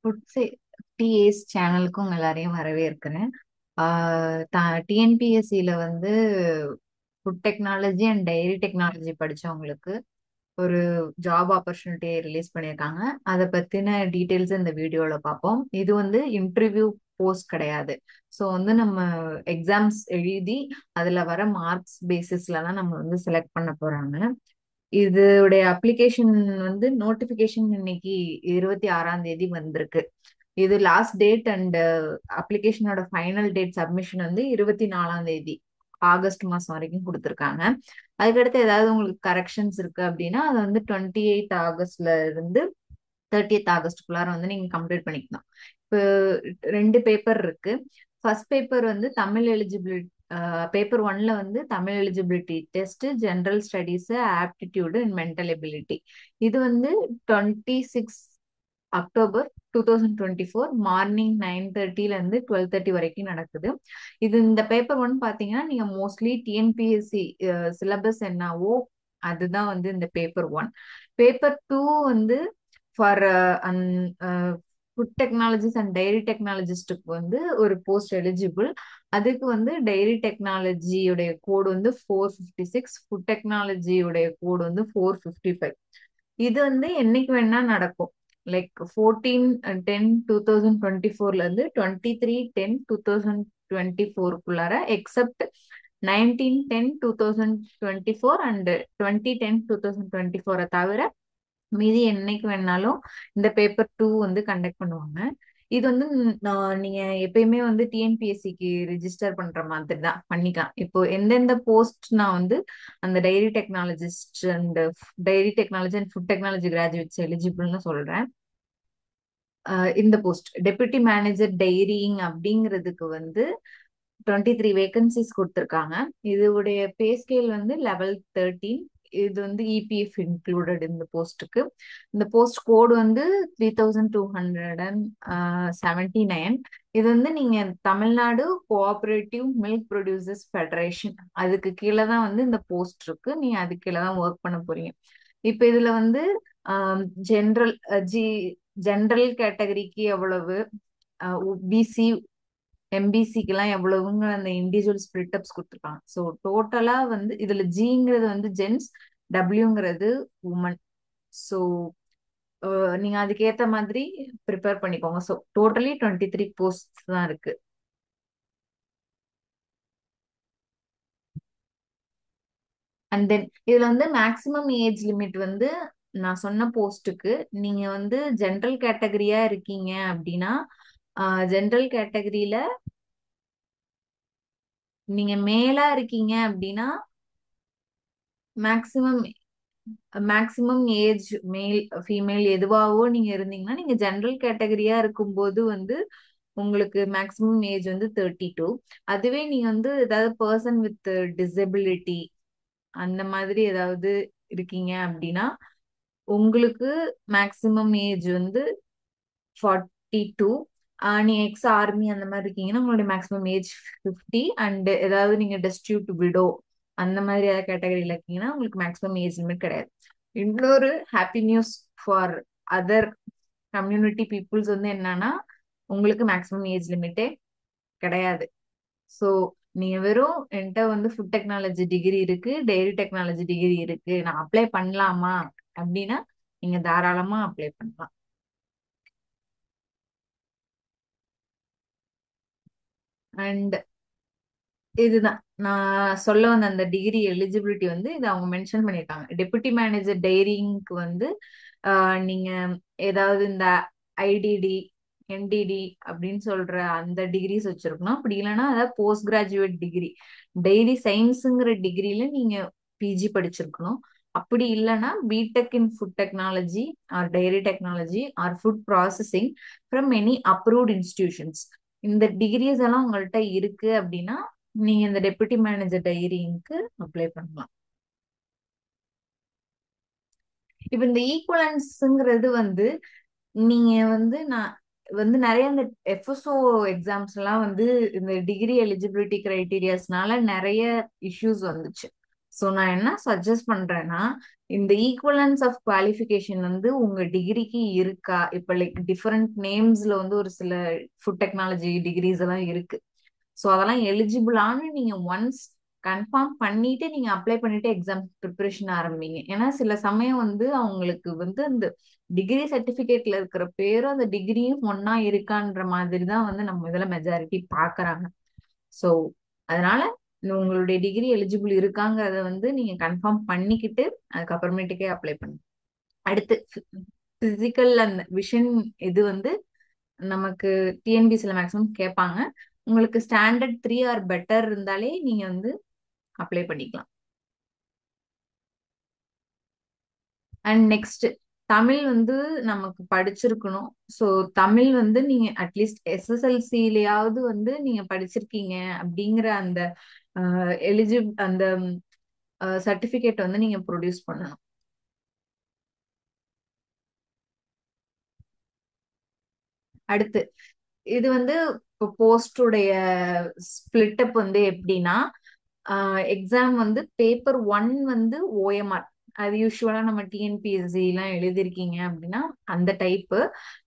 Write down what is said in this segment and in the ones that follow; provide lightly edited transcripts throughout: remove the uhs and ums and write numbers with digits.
ஃபுட்ஸே டிஏஸ் சேனலுக்கும் உங்க எல்லாரையும் வரவேற்கிறேன். டிஎன்பிஎஸ்சியில் வந்து food technology and dairy technology படிச்சவங்களுக்கு ஒரு ஜாப் ஆப்பர்ச்சுனிட்டியை ரிலீஸ் பண்ணியிருக்காங்க. அதை பற்றின டீட்டெயில்ஸ் இந்த வீடியோவில் பார்ப்போம். இது வந்து இன்டர்வியூ போஸ்ட் கிடையாது. ஸோ வந்து நம்ம எக்ஸாம்ஸ் எழுதி அதில் வர மார்க்ஸ் பேசிஸில் தான் நம்ம வந்து செலக்ட் பண்ண போகிறாங்க. இதோடைய அப்ளிகேஷன் வந்து நோட்டிபிகேஷன் இன்னைக்கு 26ஆம் தேதி வந்திருக்கு. இது லாஸ்ட் டேட் அண்ட் அப்ளிகேஷனோட ஃபைனல் டேட் சப்மிஷன் வந்து 24ஆம் தேதி ஆகஸ்ட் மாசம் வரைக்கும் கொடுத்துருக்காங்க. அதுக்கடுத்து ஏதாவது உங்களுக்கு கரெக்ஷன்ஸ் இருக்கு அப்படின்னா அதை வந்து 28 ஆகஸ்ட்ல இருந்து 30 ஆகஸ்டுக்குள்ளார வந்து நீங்க கம்ப்ளீட் பண்ணிக்கலாம். இப்போ 2 பேப்பர் இருக்கு. ஃபர்ஸ்ட் பேப்பர் வந்து தமிழ் எலிஜிபிலிட்டி. பேப்பர் ஒன்ல வந்து Tamil eligibility test, general studies, aptitude and mental ability. இது வந்து 26 அக்டோபர் 2024 மார்னிங் 9:30ல இருந்து 12:30 வரைக்கும் நடக்குது. இந்த பேப்பர் ஒன் பாத்தீங்கன்னா நீங்க மோஸ்ட்லி டிஎன்பிஎஸ்சி சிலபஸ் என்னவோ அதுதான் வந்து இந்த பேப்பர் ஒன். பேப்பர் டூ வந்து for food technologies and dairy டெக்னாலஜிஸ்டுக்கு வந்து ஒரு போஸ்ட் எலிஜிபிள். அதுக்கு வந்து டைரி டெக்னாலஜியுடைய கோடு வந்து 456, ஃபுட் டெக்னாலஜியுடைய கோடு வந்து 455. இது வந்து என்னைக்கு வேணா நடக்கும். லைக் 14/10/2024 இருந்து 23/10/2024 எக்ஸப்ட் 19/10/2024 அண்ட் 20/10/2024 தவிர மீதி என்னைக்கு வேணாலும் இந்த பேப்பர் டூ வந்து கண்டக்ட் பண்ணுவாங்க. இது வந்து நீங்க எப்பயுமே வந்து டிஎன்பிஎஸ்சிக்கு ரிஜிஸ்டர் பண்ற மாதிரி தான் பண்ணிக்கலாம். இப்போ எந்தெந்த போஸ்ட் நான் வந்து அந்த dairy technologist and dairy technology and food technology graduates எலிஜிபிள்னு சொல்றேன். இந்த போஸ்ட் டெபுட்டி மேனேஜர் டைரிங் அப்படிங்கிறதுக்கு வந்து 23 வேகன்சிஸ் கொடுத்துருக்காங்க. இதோடைய பே ஸ்கேல் வந்து லெவல் 13. இது வந்து இபிஎஃப் இன்க்ளூடட் இந்த போஸ்ட்டுக்கு. இந்த போஸ்ட் கோடு வந்து 3279. இது வந்து நீங்க Tamil Nadu cooperative milk producers federation அதுக்கு கீழே தான் வந்து இந்த போஸ்ட் இருக்கு. நீங்க அதுக்கு கீழே தான் ஒர்க் பண்ண போறீங்க. இப்ப இதுல வந்து ஜென்ரல் ஜி ஜென்ரல் கேட்டகரிக்கு எவ்வளவு, பிசி எம்பிசிக்கு எல்லாம் எவ்வளவுங்க அந்த இண்டிவிஜுவல் ஸ்பிரிட் அப்ஸ் கொடுத்துருக்காங்க. ஸோ டோட்டலா வந்து இதுல ஜிங்கிறது வந்து ஜென்ஸ், டபிள்யூங்கிறது உமன். ஸோ நீங்க அதுக்கேத்த மாதிரி ப்ரிப்பேர் பண்ணிக்கோங்க. ஸோ டோட்டலி 23 போஸ்ட் தான் இருக்கு. அண்ட் தென் இதுல வந்து மேக்சிமம் ஏஜ் லிமிட் வந்து நான் சொன்ன போஸ்ட்டுக்கு நீங்க வந்து ஜென்ரல் கேட்டகரியா இருக்கீங்க அப்படின்னா ஜென்ரல் கேட்டகரியில நீங்க மேலா இருக்கீங்க அப்படின்னா maximum maximum age male female எதுவாகவோ நீங்க இருந்தீங்கன்னா நீங்க ஜென்ரல் கேட்டகரியா இருக்கும்போது வந்து உங்களுக்கு மேக்சிமம் ஏஜ் வந்து 32. அதுவே நீங்க வந்து ஏதாவது பர்சன் வித் டிசபிலிட்டி அந்த மாதிரி ஏதாவது இருக்கீங்க அப்படின்னா உங்களுக்கு மேக்சிமம் ஏஜ் வந்து 42. நீங்க எக்ஸ் ஆர்மி அந்த மாதிரி இருக்கீங்கன்னா உங்களுடைய மேக்ஸிமம் ஏஜ் 50. அண்ட் ஏதாவது நீங்க டெஸ்டியூட் விடோ அந்த மாதிரி ஏதாவது கேட்டகரியில இருக்கீங்கன்னா உங்களுக்கு மேக்ஸிமம் ஏஜ் லிமிட் கிடையாது. இன்னொரு happy news for other community peoples வந்து என்னன்னா உங்களுக்கு மேக்ஸிமம் ஏஜ் லிமிட்டே கிடையாது. ஸோ நீங்க வெறும் என்கிட்ட வந்து ஃபுட் டெக்னாலஜி டிகிரி இருக்கு, டைரி டெக்னாலஜி டிகிரி இருக்கு, நான் அப்ளை பண்ணலாமா அப்படின்னா நீங்க தாராளமா அப்ளை பண்ணலாம். அண்ட் இதுதான் நான் சொல்ல வந்த அந்த டிகிரி எலிஜிபிலிட்டி வந்து இது அவங்க மென்ஷன் பண்ணியிருக்காங்க. டெபுட்டி மேனேஜர் டைரிங்க்கு வந்து நீங்க ஏதாவது இந்த ஐடிடி, என்டிடி அப்படின்னு சொல்ற அந்த டிகிரிஸ் வச்சிருக்கணும். அப்படி இல்லைன்னா அதாவது போஸ்ட் கிராஜுவேட் டிகிரி டைரி சயின்ஸுங்கிற டிகிரியில நீங்க பிஜி படிச்சிருக்கணும். அப்படி இல்லைன்னா BTech in food technology or dairy technology or food processing from any approved institutions. இந்த டிகிரிஸ் எல்லாம் உங்கள்கிட்ட இருக்கு அப்படின்னா நீங்க இந்த டெபுட்டி மேனேஜர் டைரிங்க்கு அப்ளை பண்ணலாம். இப்ப இந்த ஈக்குவலன்ஸ்ங்கிறது வந்து நீங்க வந்து நான் வந்து நிறைய இந்த எஃப்எஸ்ஓ எக்ஸாம்ஸ் எல்லாம் வந்து இந்த டிகிரி எலிஜிபிலிட்டி கிரைட்டீரியாஸ்னால நிறைய இஷ்யூஸ் வந்துச்சு. ஸோ நான் என்ன சஜஸ்ட் பண்றேன்னா இந்த ஈக்குவலன்ஸ் ஆஃப் குவாலிஃபிகேஷன் வந்து உங்க டிகிரிக்கு இருக்கா? இப்ப லைக் டிஃபரெண்ட் நேம்ஸ்ல வந்து ஒரு சில ஃபுட் டெக்னாலஜி டிகிரிஸ் எல்லாம் இருக்கு. ஸோ அதெல்லாம் எலிஜிபிளான்னு நீங்க ஒன்ஸ் கன்ஃபார்ம் பண்ணிட்டு நீங்க அப்ளை பண்ணிட்டு எக்ஸாம் ப்ரிப்பரேஷன் ஆரம்பிங்க. ஏன்னா சில சமயம் வந்து அவங்களுக்கு வந்து அந்த டிகிரி சர்டிபிகேட்ல இருக்கிற பேரும் அந்த டிகிரியும் ஒன்னா இருக்கான்ற மாதிரி தான் வந்து நம்ம இதுல மெஜாரிட்டி பாக்குறாங்க. ஸோ அதனால உங்களுடைய டிகிரி எலிஜிபிள் இருக்காங்கிறத வந்து நீங்க கன்ஃபார்ம் பண்ணிக்கிட்டு அதுக்கப்புறமேட்டுக்கே அப்ளை பண்ணுங்க. அடுத்து பிசிக்கல் அந்த விஷன் இது வந்து நமக்கு டிஎன்பிசில மேக்ஸிமம் கேட்பாங்க. உங்களுக்கு ஸ்டாண்டர்ட் 3 ஆர் பெட்டர் இருந்தாலே நீங்க வந்து அப்ளை பண்ணிக்கலாம். அண்ட் நெக்ஸ்ட் தமிழ் வந்து நமக்கு படிச்சிருக்கணும். ஸோ தமிழ் வந்து நீங்க அட்லீஸ்ட் எஸ்எஸ்எல்சிலயாவது வந்து நீங்க படிச்சிருக்கீங்க அப்படிங்கிற அந்த அந்த சர்டிபிகேட் வந்து நீங்க ப்ரொடியூஸ் பண்ணணும். அடுத்து இது வந்து இப்போ போஸ்டுடைய ஸ்பிளிட் அப் வந்து எப்படின்னா, எக்ஸாம் வந்து பேப்பர் 1 வந்து ஓஎம்ஆர். அது யூஸ்வலா நம்ம டிஎன்பிஎஸ்சி எல்லாம் எழுதிருக்கீங்க அப்படின்னா அந்த டைப்பு.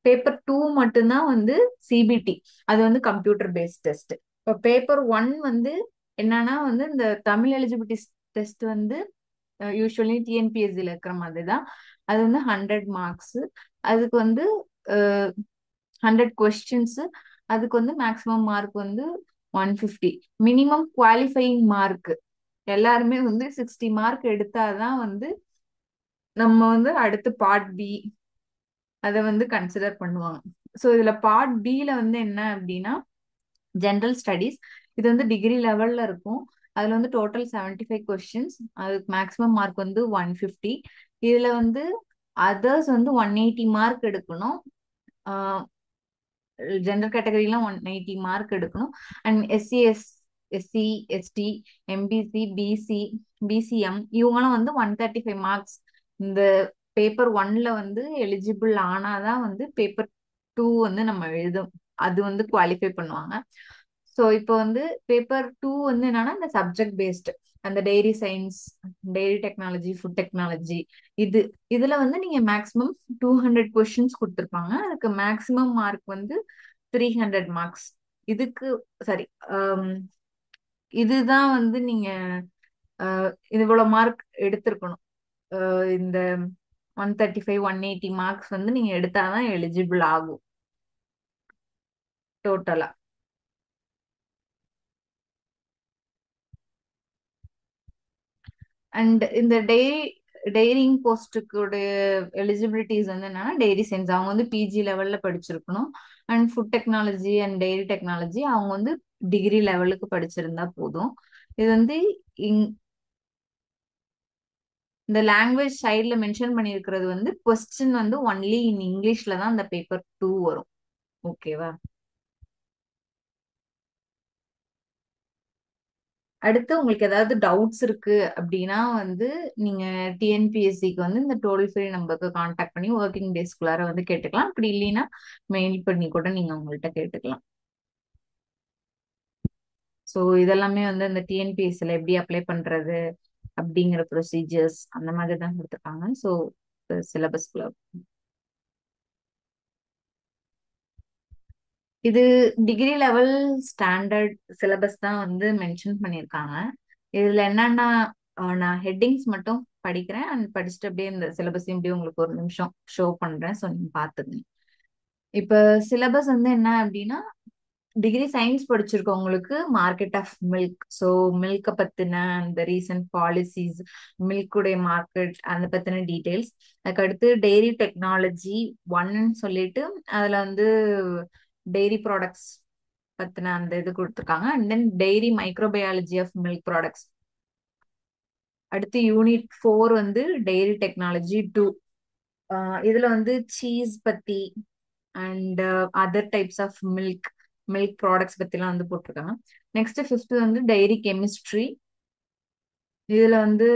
பேப்பர் 2 மட்டும்தான் வந்து சிபிடி. அது வந்து கம்ப்யூட்டர் பேஸ்ட் டெஸ்ட். இப்போ பேப்பர் 1 வந்து என்னன்னா வந்து இந்த தமிழ் எலிஜிபிலிட்டி டெஸ்ட் வந்து யூஸ்வலி டிஎன்பிஎஸ்சில இருக்கிற மாதிரி தான். அது வந்து 100 மார்க்ஸ். அதுக்கு வந்து 100 கொஸ்டின்ஸ். அதுக்கு வந்து மேக்ஸிமம் மார்க் வந்து 150. மினிமம் குவாலிஃபைங் மார்க் எல்லாருமே வந்து 60 மார்க் எடுத்தாதான் வந்து நம்ம வந்து அடுத்து பார்ட் பி அதை வந்து கன்சிடர் பண்ணுவாங்க. ஸோ இதுல பார்ட் பில வந்து என்ன அப்படின்னா ஜென்ரல் ஸ்டடீஸ். இது வந்து டிகிரி லெவல்ல இருக்கும். அதுல வந்து டோட்டல் 75 கொஸ்டின்ஸ். அதுக்கு மேக்ஸிமம் மார்க் வந்து 150. இதுல வந்து அதர்ஸ் வந்து 180 மார்க் எடுக்கணும். ஜென்ரல் கேட்டகரிலாம் 180 மார்க் எடுக்கணும். And SC ST MBC BC BCM இவங்கெல்லாம் வந்து 135 மார்க்ஸ். இந்த பேப்பர் 1ல வந்து எலிஜிபிள் ஆனாதான் வந்து பேப்பர் 2 வந்து நம்ம எழுதும். அது வந்து குவாலிஃபை பண்ணுவாங்க. ஸோ இப்போ வந்து பேப்பர் 2 வந்து என்னன்னா இந்த சப்ஜெக்ட் பேஸ்டு அந்த dairy science, dairy technology, food technology. இது இதுல வந்து நீங்க மேக்ஸிமம் 200 கொஸ்டின்ஸ் கொடுத்துருப்பாங்க. அதுக்கு மேக்ஸிமம் மார்க் வந்து 300 மார்க்ஸ். இதுக்கு சரி, இதுதான் வந்து நீங்க இது இவ்வளவு மார்க் எடுத்திருக்கணும். இந்த 135 180 மார்க்ஸ் வந்து நீங்க எடுத்தாதான் எலிஜிபிள் ஆகும் டோட்டலா. அண்ட் இந்த டெய்ரிங் போஸ்டுக்கு எலிஜிபிலிட்டிஸ் வந்து என்னன்னா டெய்ரி சயின்ஸ் அவங்க வந்து பிஜி லெவல்ல படிச்சிருக்கணும். And food technology and dairy technology அவங்க வந்து டிகிரி லெவலுக்கு படிச்சிருந்தா போதும். இது வந்து இந்த லாங்குவேஜ் சைட்ல மென்ஷன் பண்ணியிருக்கிறது வந்து கொஸ்டின் வந்து ஒன்லி இன் இங்கிலீஷ்ல தான் அந்த பேப்பர் 2 வரும். ஓகேவா? அடுத்து உங்களுக்கு ஏதாவது டவுட்ஸ் இருக்கு அப்படின்னா வந்து நீங்க டிஎன்பிஎஸ்சிக்கு வந்து இந்த டோல் ஃப்ரீ நம்பருக்கு கான்டாக்ட் பண்ணி ஒர்க்கிங் டேஸ்க்குள்ளார வந்து கேட்டுக்கலாம். அப்படி இல்லைன்னா மெயில் பண்ணி கூட நீங்க உங்கள்கிட்ட கேட்டுக்கலாம். ஸோ இதெல்லாமே வந்து இந்த டிஎன்பிஎஸ்சில எப்படி அப்ளை பண்றது அப்படிங்கிற ப்ரொசீஜர்ஸ் அந்த மாதிரி தான் கொடுத்துருக்காங்க. ஸோ சிலபஸ்க்குள்ள இது டிகிரி லெவல் ஸ்டாண்டர்ட் சிலபஸ் தான் வந்து மென்ஷன் பண்ணியிருக்காங்க. இதுல என்னன்னா நான் ஹெட்டிங்ஸ் மட்டும் படிக்கிறேன். அண்ட் படிச்சுட்டு அப்படியே இந்த சிலபஸ் இப்படியே உங்களுக்கு ஒரு நிமிஷம் ஷோ பண்றேன். ஸோ நீங்க பாத்துக்கங்க. இப்ப சிலபஸ் வந்து என்ன அப்படின்னா டிகிரி சயின்ஸ் படிச்சிருக்கவங்களுக்கு market of milk. So milk பத்தின அந்த ரீசன்ட் பாலிசிஸ், மில்குடைய மார்க்கெட் அந்த பத்தின டீடைல்ஸ். அதுக்கடுத்து டெய்ரி டெக்னாலஜி 1ன்னு சொல்லிட்டு அதுல வந்து டெய்ரி ப்ராடக்ட்ஸ் பத்தின அந்த இது கொடுத்துருக்காங்க. And then dairy microbiology of milk products. அடுத்து யூனிட் 4 வந்து டெய்ரி டெக்னாலஜி 2. இதுல வந்து சீஸ் பத்தி and other types of milk milk products பத்திலாம் வந்து போட்டிருக்காங்க. நெக்ஸ்ட் 5th வந்து டைரி கெமிஸ்ட்ரி. இதுல வந்து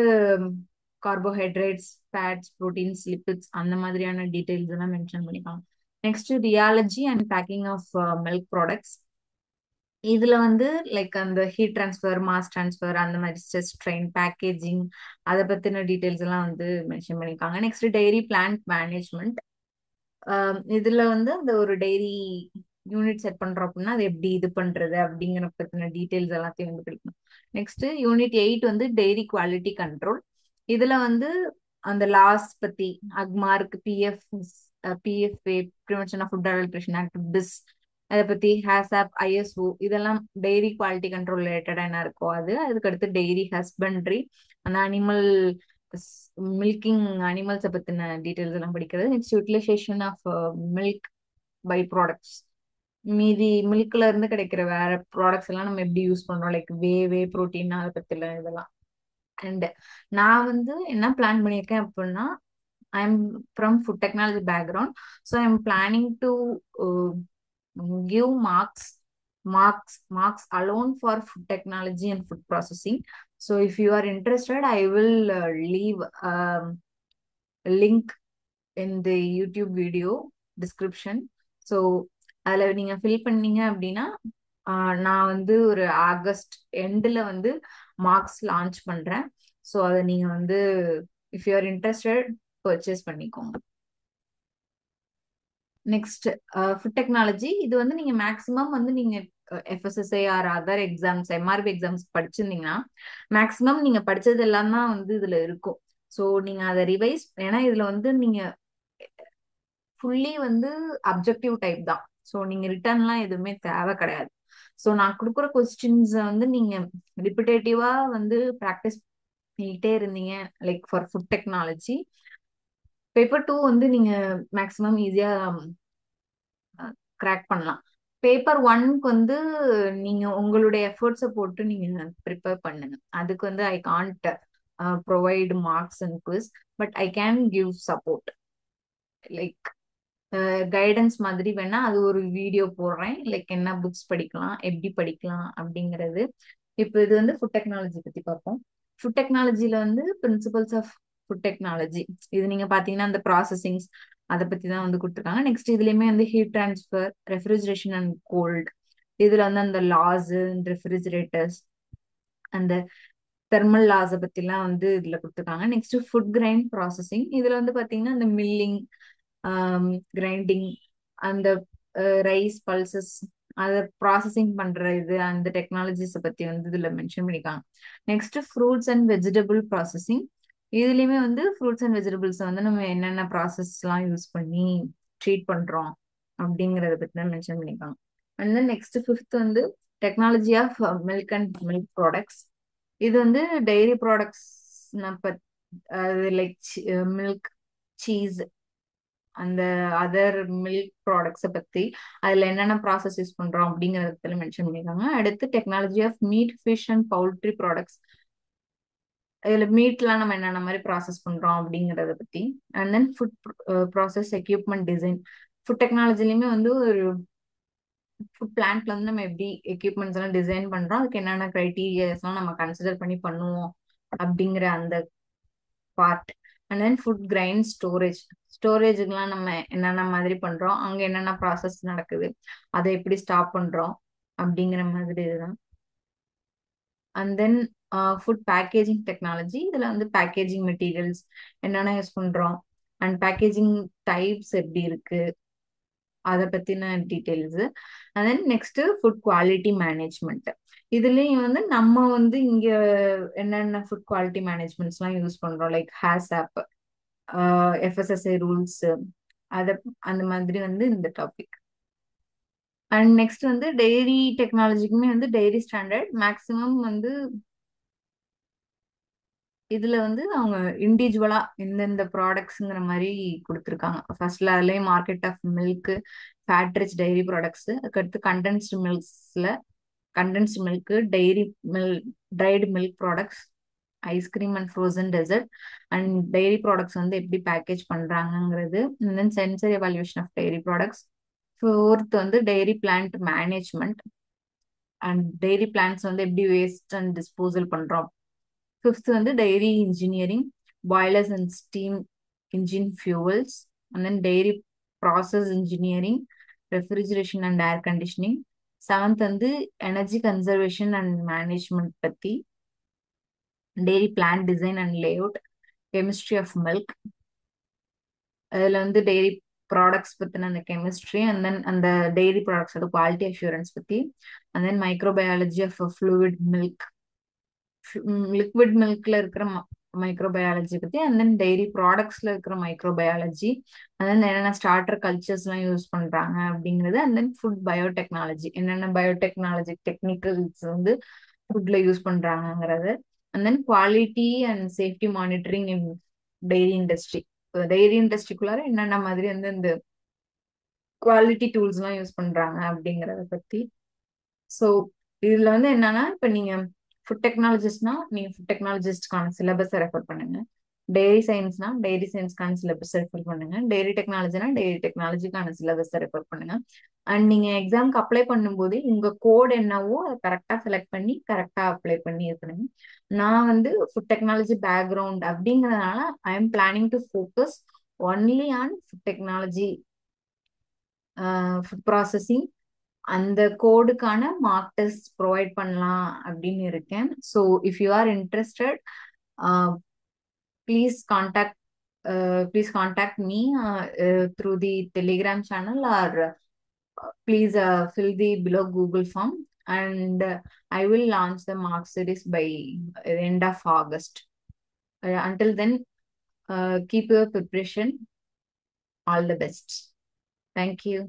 கார்போஹைட்ரேட்ஸ், ஃபேட்ஸ், புரோட்டீன்ஸ், லிபிட்ஸ் அந்த மாதிரியான டீடைல்ஸ் எல்லாம் மென்ஷன் பண்ணிருக்காங்க. Next rheology and packing of milk products. இதுல வந்து லைக் அந்த ஹீட் ட்ரான்ஸ்ஃபர், மாஸ் ட்ரான்ஸ்ஃபர், அந்த மாதிரி ஸ்ட்ரெஸ் ட்ரெயின், பேக்கேஜிங், அதை பத்தின டீடைல்ஸ் எல்லாம் வந்து மென்ஷன் பண்ணிருக்காங்க. Next dairy plant management. இதுல வந்து அந்த ஒரு டைரி யூனிட் செட் பண்றோம் அப்படின்னா அது எப்படி இது பண்றது அப்படிங்கிற பத்தின டீடைல்ஸ் எல்லாத்தையும் வந்து கிடைக்கும். நெக்ஸ்ட் யூனிட் 8 வந்து டைரி குவாலிட்டி கண்ட்ரோல். இதுல வந்து அந்த லாஸ் பத்தி, Agmark, PFA, prevention of food adulteration act, BIS, அதை பத்தி ஹேசாப், ஐஎஸ்ஓ, இதெல்லாம் டைரி குவாலிட்டி கண்ட்ரோல் ரிலேட்டடா என்ன இருக்கோ அது. அதுக்கடுத்து டைரி ஹஸ்பண்ட்ரி, அந்த அனிமல் மில்கிங், அனிமல்ஸை பத்தின டீடைல்ஸ் எல்லாம் படிக்கிறது. Next utilisation of milk by products. மீதி மில்க்ல இருந்து கிடைக்கிற வேற ப்ராடக்ட்ஸ் எல்லாம் நம்ம எப்படி யூஸ் பண்றோம், லைக் வே புரோட்டீன், அதை பத்தில இதெல்லாம். அண்ட் நான் வந்து என்ன பிளான் பண்ணியிருக்கேன் அப்படின்னா, I am from food technology background. So I am planning to give marks alone for food technology and food processing. So if you are interested, I will leave a link in the YouTube video description. So அதில் நீங்க fill பண்ணீங்க அப்படின்னா நான் வந்து ஒரு August எண்டில் வந்து marks launch பண்றேன். ஸோ அதை நீங்க வந்து if you are interested purchase பண்ணிக்கோங்க. Next food technology. இது வந்து நீங்க மேக்ஸிமம் வந்து நீங்க FSSI or other exams, MRB exams படிச்சிருந்தீங்கன்னா மேக்ஸிமம் நீங்க படிச்சது எல்லாம் தான் வந்து இதுல இருக்கும். ஸோ நீங்க அதை ரிவைஸ், ஏன்னா இதுல வந்து நீங்க ஃபுல்லி வந்து அப்ஜெக்டிவ் டைப் தான். ஸோ நீங்க ரிட்டர்ன்லாம் எதுவுமே தேவை கிடையாது. ஸோ நான் கொடுக்குற கொஸ்டின்ஸ் வந்து நீங்க ரிப்பிட்டேட்டிவா வந்து ப்ராக்டிஸ் பண்ணிட்டே இருந்தீங்க, like for food technology. Paper 2 வந்து நீங்க மேக்ஸிமம் ஈஸியா கிராக் பண்ணலாம். பேப்பர் 1க்கு வந்து நீங்க உங்களுடைய எஃபர்ட்ஸை போட்டு நீங்க ப்ரிப்பேர் பண்ணுங்க. அதுக்கு வந்து I can't provide marks and quiz, but I can give support, like guidance மாதிரி வேணா அது ஒரு வீடியோ போடுறேன், லைக் என்ன புக்ஸ் படிக்கலாம், எப்படி படிக்கலாம் அப்படிங்கிறது. இப்போ இது வந்து ஃபுட் டெக்னாலஜி பத்தி பார்ப்போம். ஃபுட் டெக்னாலஜில வந்து பிரின்சிபல்ஸ் ஆஃப் ஃபுட் டெக்னாலஜி, இது நீங்க பாத்தீங்கன்னா அந்த ப்ராசஸிங்ஸ் அதை பத்தி தான் வந்து கொடுத்துருக்காங்க. நெக்ஸ்ட் இதுலயுமே வந்து heat transfer, refrigeration and cold, இதுல வந்து அந்த லாஸ், ரெஃப்ரிஜரேட்டர்ஸ், அந்த தெர்மல் லாஸை பத்திலாம் வந்து இதுல கொடுத்துருக்காங்க. Next food grind processing. இதுல வந்து பாத்தீங்கன்னா அந்த மில்லிங், கிரைண்டிங், அந்த ரைஸ் பல்சஸ் அதை ப்ராசஸிங் பண்ற இது, அந்த டெக்னாலஜிஸை பத்தி வந்து இதுல மென்ஷன் பண்ணிருக்காங்க. Next fruits and vegetable processing. இதுலயுமே வந்து ஃப்ரூட்ஸ் அண்ட் வெஜிடபிள்ஸ் வந்து நம்ம என்னென்ன ப்ராசஸ் எல்லாம் யூஸ் பண்ணி ட்ரீட் பண்றோம் அப்படிங்கறத பத்தி தான் மென்ஷன் பண்ணிருக்காங்க. அண்ட் தென் நெக்ஸ்ட் ஃபிஃப்த் வந்து technology of milk and milk products. இது வந்து dairy products, like milk, cheese, அந்த அதர் மில்க் ப்ராடக்ட்ஸை பத்தி அதுல என்னென்ன ப்ராசஸ் யூஸ் பண்றோம் அப்படிங்கறத மென்ஷன் பண்ணிருக்காங்க. அடுத்து technology of meat, fish and poultry products. இதுல மீட்லாம் நம்ம என்னென்ன மாதிரி ப்ராசஸ் பண்றோம் அப்படிங்கறத பத்தி. And then food process equipment design. Food டெக்னாலஜிலயுமே வந்து ஒரு ஃபுட் பிளான்ட்ல வந்து நம்ம எப்படி எக்யூப்மெண்ட்ஸ் எல்லாம் டிசைன் பண்றோம், அதுக்கு என்னென்ன கிரைட்டீரியாஸ் எல்லாம் நம்ம கன்சிடர் பண்ணி பண்ணுவோம் அப்படிங்கிற அந்த part. And then food grain storage. ஸ்டோரேஜுக்கெல்லாம் நம்ம என்னென்ன மாதிரி பண்றோம், அங்க என்னென்ன ப்ராசஸ் நடக்குது, அதை எப்படி ஸ்டாப் பண்றோம் அப்படிங்கிற மாதிரி இதுதான். And then food packaging technology. இதுல வந்து பேக்கேஜிங் மெட்டீரியல்ஸ் என்னென்ன யூஸ் பண்றோம், அண்ட் பேக்கேஜிங் டைப்ஸ் எப்படி இருக்கு, அதை பத்தின details. And then next food quality management. இதுலயும் வந்து நம்ம வந்து இங்க என்னென்ன ஃபுட் குவாலிட்டி மேனேஜ்மெண்ட்ஸ் எல்லாம் யூஸ் பண்றோம், லைக் ஹேசாப், எஃப்எஸ்எஸ்ஐ ரூல்ஸ், அத அந்த மாதிரி வந்து இந்த டாபிக். அண்ட் நெக்ஸ்ட் வந்து டெய்ரி டெக்னாலஜிக்குமே வந்து டெய்ரி ஸ்டாண்டர்ட் மேக்ஸிமம் வந்து இதுல வந்து அவங்க இண்டிவிஜுவலா இந்தந்த ப்ராடக்ட்ஸ்ங்கிற மாதிரி கொடுத்துருக்காங்க. ஃபர்ஸ்ட்ல அதுலயே market of milk, fat rich dairy products, அதுக்கடுத்து கண்டென்ஸ்டு மில்க்ஸ்ல condensed milk, dairy milk, dried milk products, ice cream and frozen dessert, and dairy products வந்து எப்படி பேக்கேஜ் பண்றாங்கங்கிறது. Then sensory evaluation of dairy products. Fourth வந்து dairy plant management, and dairy plants வந்து எப்படி waste and disposal பண்றோம். Fifth வந்து dairy engineering, boilers and steam engine fuels, and then dairy process engineering, refrigeration and air conditioning, seventh வந்து energy conservation and management பத்தி, dairy plan design and layout, chemistry of milk. அதுல வந்து dairy products பத்தின அந்த chemistry, and then அந்த dairy ப்ராடக்ட்ஸோட quality assurance பத்தி, and then microbiology of fluid milk, liquid மில்க்ல இருக்கிற மைக்ரோபயாலஜி பத்தி, அண்ட் தென் டெய்ரி ப்ராடக்ட்ஸ்ல இருக்கிற மைக்ரோபயாலஜி, அண்ட் தென் என்னென்ன ஸ்டார்டர் கல்ச்சர்ஸ் எல்லாம் யூஸ் பண்றாங்க அப்படிங்கிறது, அண்ட் தென் ஃபுட் பயோடெக்னாலஜி, என்னென்ன பயோடெக்னாலஜி டெக்னிக்கல்ஸ் வந்து ஃபுட்ல யூஸ் பண்றாங்கங்கிறது, and then quality and safety monitoring in dairy industry. Dairy இண்டஸ்ட்ரிக்குள்ளார என்னென்ன மாதிரி வந்து இந்த குவாலிட்டி டூல்ஸ் எல்லாம் யூஸ் பண்றாங்க அப்படிங்கறத பத்தி. ஸோ இதுல வந்து என்னன்னா, இப்ப நீங்க ஃபுட் டெக்னாலஜிஸ்ட்னா நீங்க ஃபுட் டெக்னாலஜிஸ்ட்கான சிலபஸை ரெஃபர் பண்ணுங்க. டெய்ரி சயின்ஸ்னா டெய்ரி சயின்ஸ்க்கான சிலபஸ் ரெஃபர் பண்ணுங்க. டெய்ரி டெக்னாலஜினா டெய்ரி டெக்னாலஜிக்கான சிலபஸை ரெஃபர் பண்ணுங்க. அண்ட் நீங்க எக்ஸாம்க்கு அப்ளை பண்ணும்போது உங்க கோட் என்னவோ அதை கரெக்டா செலக்ட் பண்ணி கரெக்டா அப்ளை பண்ணி இருக்கணுங்க. நான் வந்து ஃபுட் டெக்னாலஜி பேக்ரவுண்ட் அப்படிங்கறதுனால I am planning to focus only on food technology, food processing. அந்த கோடுக்கான மார்க் டெஸ்ட் ப்ரொவைட் பண்ணலாம் அப்படின்னு இருக்கேன். So if you are interested, please contact please contact me through the Telegram channel, or please fill the below Google form, and I will launch the mark series by end of August. Until then, keep your preparation. All the best. Thank you.